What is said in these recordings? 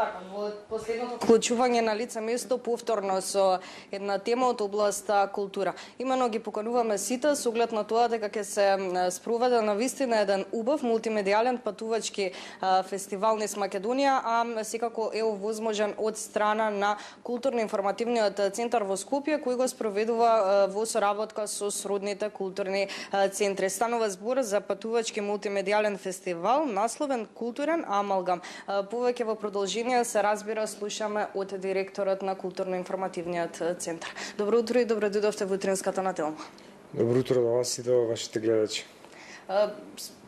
така, во последното вклучување на лице место повторно со една тема од областа култура. Имено ги покануваме сите со оглед на тоа дека ќе се спроведе на вистина еден убав мултимедијален патувачки фестивал низ Македонија, а секако е овозможен од страна на културно-информативниот центар во Скопје, кој го спроведува во соработка со сродните културни центри. Станува збор за патувачки мултимедијален фестивал, насловен Културен амалгам. Повеќе во продолжение се разбира слушаме од директорот на културно-информативниот центар. Добро утро и добро дојдовте во утринската на Телма. Добро утро до вас и до вашите гледачи.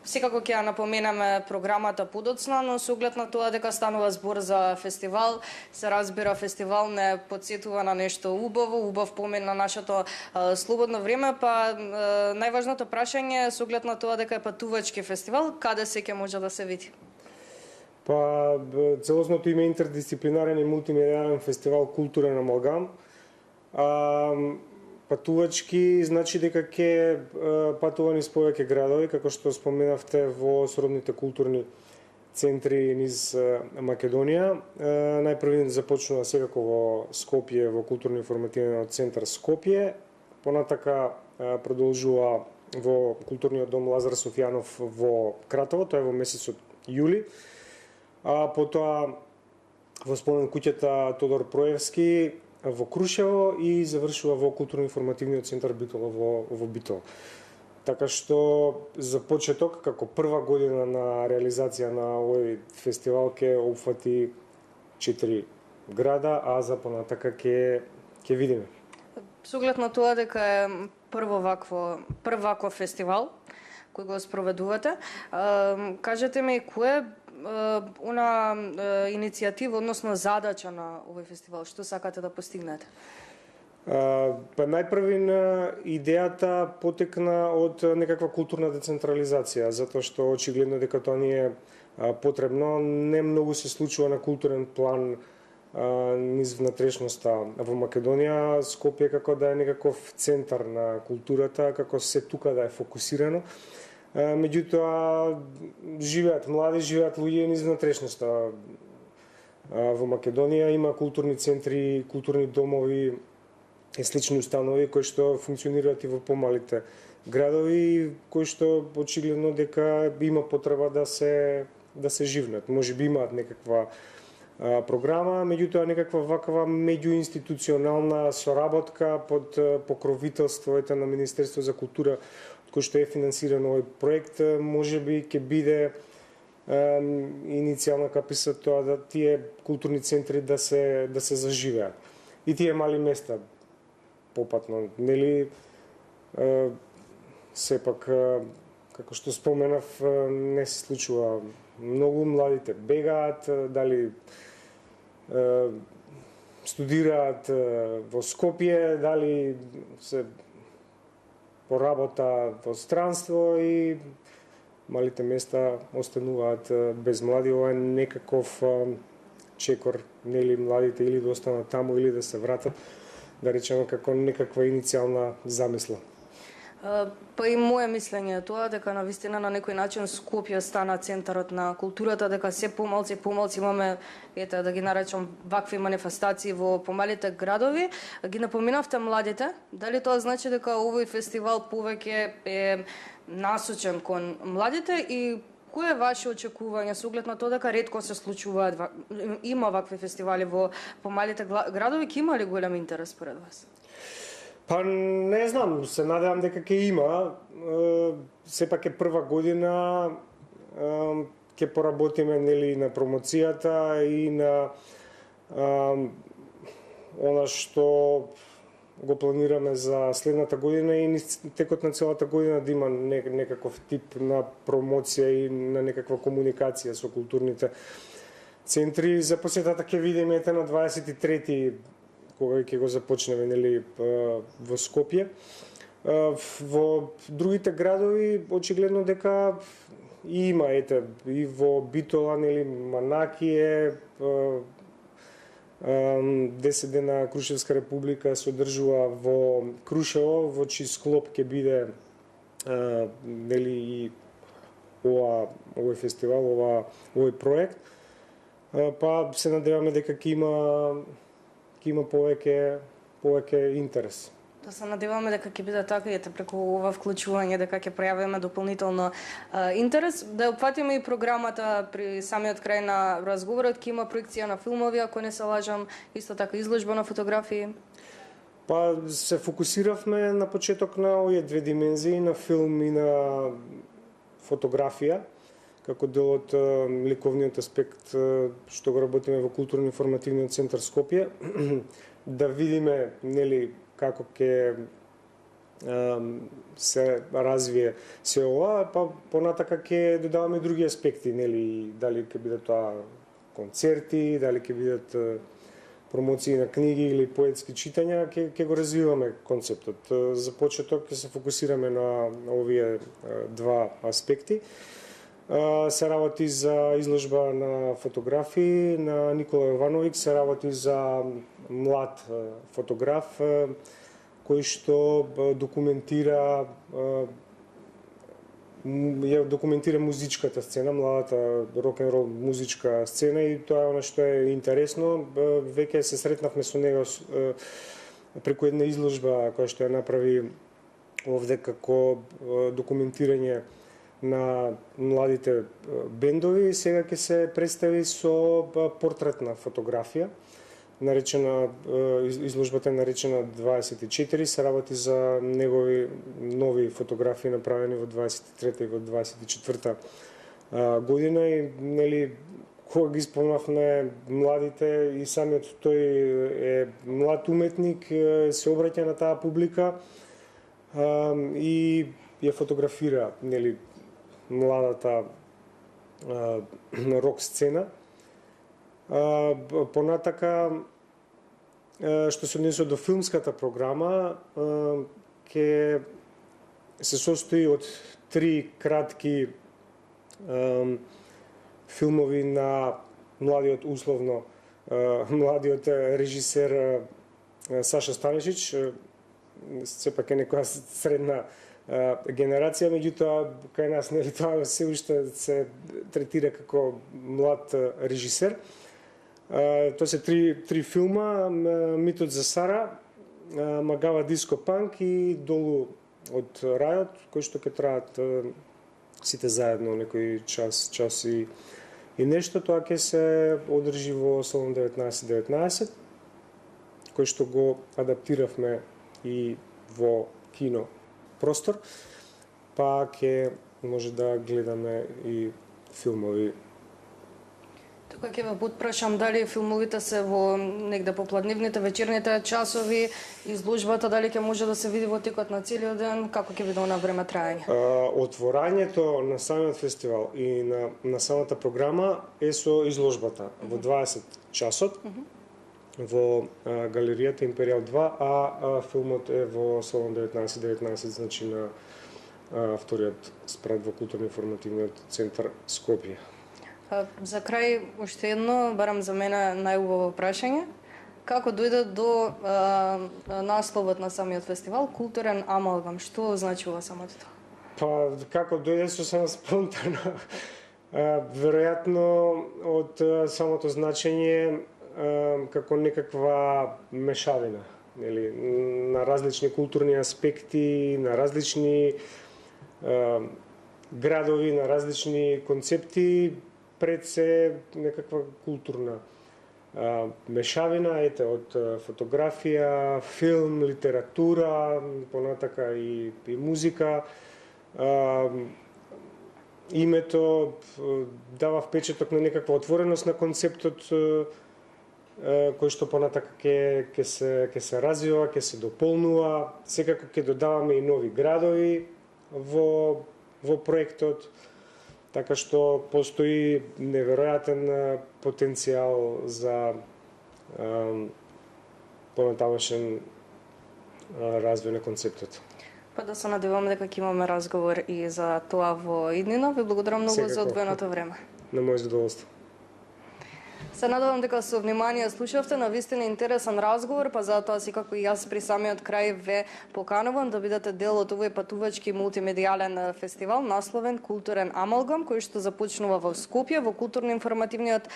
Секако ќе ја напоменаме програмата подоцна, но со оглед на тоа дека станува збор за фестивал, се разбира фестивал не подсетува на нешто убаво, убав помен на нашето слободно време, па најважното прашање е со оглед на тоа дека е патувачки фестивал, каде се ќе може да се види? Па целосното име интердисциплинарен и мултимедијален фестивал Културен амалгам. Патувачки значи дека ќе патува низ повеќе градови, како што споменавте во сродните културни центри низ Македонија. Најпрви започнува секако во Скопје, во културно-информативниот центар Скопје, понатака продолжува во културниот дом Лазар Софијанов во Кратово, тоа е во месецот јули, а потоа во спомен куќата Тодор Проевски во Крушево и завршува во културно-информативниот центар Битола во Битола. Така што за почеток, како прва година на реализација на овој фестивал ќе опфати 4 града, а за понатака ќе видиме. Со оглед на тоа дека е прв ваков фестивал кој го спроведувате, кажете ми кој е она иницијатива, односно задача на овој фестивал, што сакате да постигнете? Па најпрви идејата потекна од некаква културна децентрализација, затоа што очигледно дека тоа ни е потребно. Не многу се случува на културен план низ внатрешноста во Македонија. Скопје како да е некаков центар на културата, како се тука да е фокусирано. Меѓутоа, живеат луѓе низ внатрешноста. Во Македонија има културни центри, културни домови и слични установи кои што функционираат и во помалите градови, кои што очигледно дека има потреба да се живнат. Можеби имаат некаква програма, меѓутоа некаква ваква меѓуинституционална соработка под покровителство на Министерство за култура, кој што е финансиран овој проект, можеби ќе биде иницијална каписа тоа да тие културни центри да се заживеат. И тие мали места попатно, нели, сепак, како што споменав, не се случува многу, младите бегаат, дали студираат во Скопје, дали се поработа во странство и малите места остануваат без млади. Ова е некаков чекор, нели, младите или да останат таму или да се вратат, да речеме како некаква иницијална замисла. Па и моје мислење е тоа дека навистина на некој начин Скопје стана центарот на културата, дека се помалци имаме, да ги наречам, вакви манифестации во помалите градови. Ги напоминавте младите, дали тоа значи дека овој фестивал повеќе е насочен кон младите и кој е ваше очекување со оглед на тоа дека ретко се случуваат, има вакви фестивали во помалите градови, ќе има ли голем интерес според вас? Па не знам, се надевам дека ќе има. Сепак е прва година, ќе поработиме, нели, на промоцијата и на она што го планираме за следната година и текот на целата година да има некаков тип на промоција и на некаква комуникација со културните центри. За посетата ќе видиме на 23-ти кога ќе го започнеме, нели, во Скопје. Во другите градови очигледно дека има, и во Битола, нели, Манакије, 10 дена Крушевска република се одржува во Крушево, во чиј склоп ќе биде нели и овој фестивал, овој проект. Па се надеваме дека ќе има повеќе интерес. Да се надеваме дека ќе биде така и преку ова вклучување дека ќе пројавиме дополнително интерес. Да опфатиме и програмата при самиот крај на разговорот, ќе има проекција на филмови, ако не се лажам, исто така изложба на фотографии. Па се фокусиравме на почеток на овие две димензии, на филм и на фотографија, како дел од ликовниот аспект што го работиме во културно-информативниот центар Скопје, да видиме нели како ќе се развие се ова, па понатака ќе додаваме други аспекти, нели, дали ќе биде тоа концерти, дали ќе бидат промоции на книги или поетски читања, ќе го развиваме концептот. За почеток ќе се фокусираме на овие два аспекти. Се работи за изложба на фотографии на Никола Јовановиќ, се работи за млад фотограф кој што документира музичката сцена, младата рок-н-рол музичка сцена, и тоа е она што е интересно. Веќе се сретнавме со него преку една изложба која што ја направи овде како документирање на младите бендови. Сега ќе се представи со портретна фотографија, наречена, изложбата е наречена 24, се работи за негови нови фотографии направени во 23 и во 24 година, и нели кога ги спомнавме младите, и самиот тој е млад уметник, се обраќа на таа публика и ја фотографира нели младата рок сцена. Понатака, што се однесува до филмската програма, ќе се состои од 3 кратки филмови на младиот режисер Саша Станишич. Сепак е некоја средна генерација, меѓутоа кај нас нели тоа се уште се третира како млад режисер. Тоа се три филма: Митот за Сара, Магава диско панк и Долу од рајот, кои што ќе траат сите заедно некој час и нешто. Тоа ќе се одржи во Салон 1919, кој што го адаптиравме и во кино простор, па ќе може да гледаме и филмови. Тука ќе ве потпрашам дали филмовите се во негде попладневните, вечерните часови, изложбата дали ќе може да се види во текот на целиот ден, како ќе биде на време траење? Отворањето на самиот фестивал и на самата програма е со изложбата во 20 часот во галеријата Империјал 2, а филмот е во Салон 1919, значи на вториот спрат во културно-информативниот центар Скопје. За крај, уште едно, барам за мене најубаво прашање. Како дојде до насловот на самиот фестивал Културен амалгам? Што значува самото тоа? Па, како дојде сосема спонтано. Веројатно од самото значење како некаква мешавина, нели, на различни културни аспекти, на различни градови, на различни концепти, пред се некаква културна мешавина, ете, од фотографија, филм, литература, понатака и музика. Името дава впечаток на некаква отвореност на концептот, кој што понатака ќе се развива, ќе се дополнува. Секако ќе додаваме и нови градови во проектот, така што постои неверојатен потенцијал за понатамошен развој на концептот. Па да се надеваме дека ќе имаме разговор и за тоа во иднина. Ви благодарам многу за одвоеното време. На моје задоволство. Се надевам дека со внимание слушавте, на вистина интересен разговор, па затоа секако и јас при самиот крај ве поканувам да бидете дел од овој патувачки мултимедијален фестивал насловен Културен амалгам, кој што започнува во Скопје, во културно-информативниот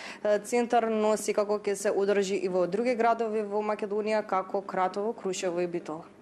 центар, но секако ќе се одржи и во други градови во Македонија, како Кратово, Крушево и Битола.